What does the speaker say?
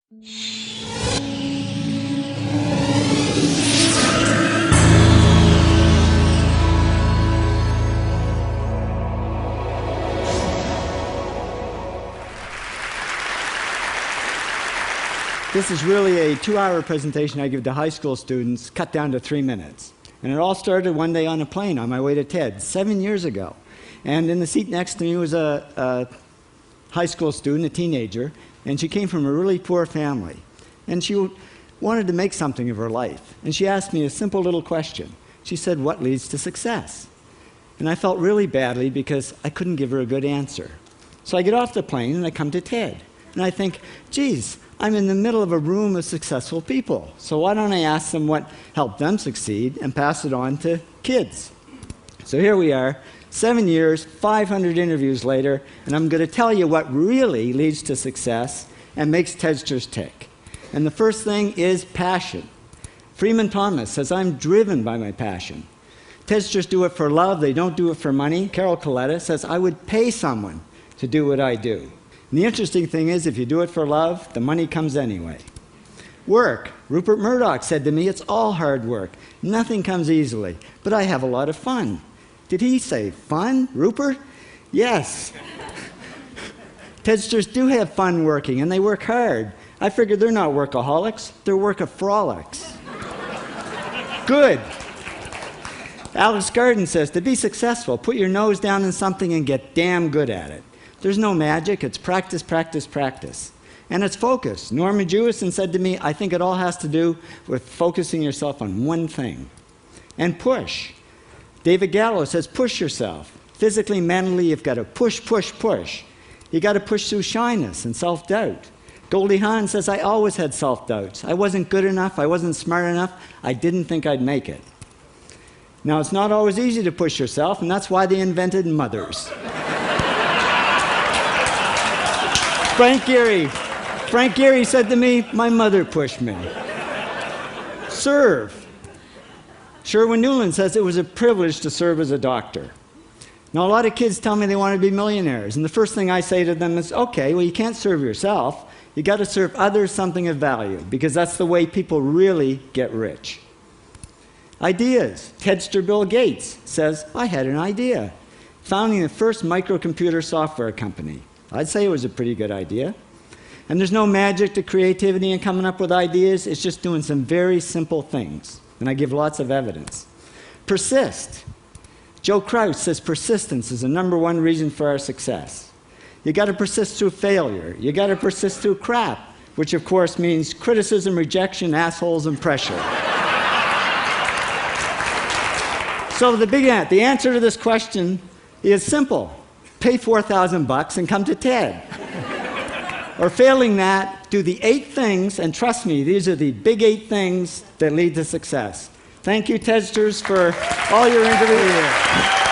This is really a 2-hour presentation I give to high school students, cut down to 3 minutes. And it all started one day on a plane on my way to TED, 7 years ago. And in the seat next to me was a high school student, a teenager, and she came from a really poor family. And she wanted to make something of her life. And she asked me a simple little question. She said, "What leads to success?" And I felt really badly because I couldn't give her a good answer. So I get off the plane and I come to TED. And I think, geez, I'm in the middle of a room of successful people. So why don't I ask them what helped them succeed and pass it on to kids? So here we are, 7 years, 500 interviews later, and I'm going to tell you what really leads to success and makes TEDsters tick. And the first thing is passion. Freeman Thomas says, "I'm driven by my passion." TEDsters do it for love, they don't do it for money. Carol Coletta says, "I would pay someone to do what I do." And the interesting thing is, if you do it for love, the money comes anyway. Work. Rupert Murdoch said to me, "It's all hard work. Nothing comes easily, but I have a lot of fun." Did he say fun, Rupert? Yes. TEDsters do have fun working, and they work hard. I figured they're not workaholics, they're workaholics. Good. Alex Garden says, "To be successful, put your nose down in something and get damn good at it." There's no magic, it's practice, practice, practice. And it's focus. Norman Jewison said to me, "I think it all has to do with focusing yourself on one thing." And push. David Gallo says, "Push yourself. Physically, mentally, you've got to push, push, push. You got to push through shyness and self-doubt." Goldie Hawn says, "I always had self-doubts. I wasn't good enough, I wasn't smart enough, I didn't think I'd make it." Now, it's not always easy to push yourself, and that's why they invented mothers. Frank Gehry said to me, "My mother pushed me." Serve. Sherwin Newland says, "It was a privilege to serve as a doctor." Now, a lot of kids tell me they want to be millionaires, and the first thing I say to them is, okay, well, you can't serve yourself. You got to serve others something of value, because that's the way people really get rich. Ideas. TEDster Bill Gates says, "I had an idea." Founding the first microcomputer software company. I'd say it was a pretty good idea. And there's no magic to creativity and coming up with ideas. It's just doing some very simple things. And I give lots of evidence. Persist. Joe Kraus says persistence is the #1 reason for our success. You got to persist through failure. You got to persist through crap, which of course means criticism, rejection, assholes, and pressure. So the answer to this question is simple. Pay $4,000 and come to TED. Or failing that, do the 8 things, and trust me, these are the big 8 things that lead to success. Thank you, TEDsters, for all your interviews.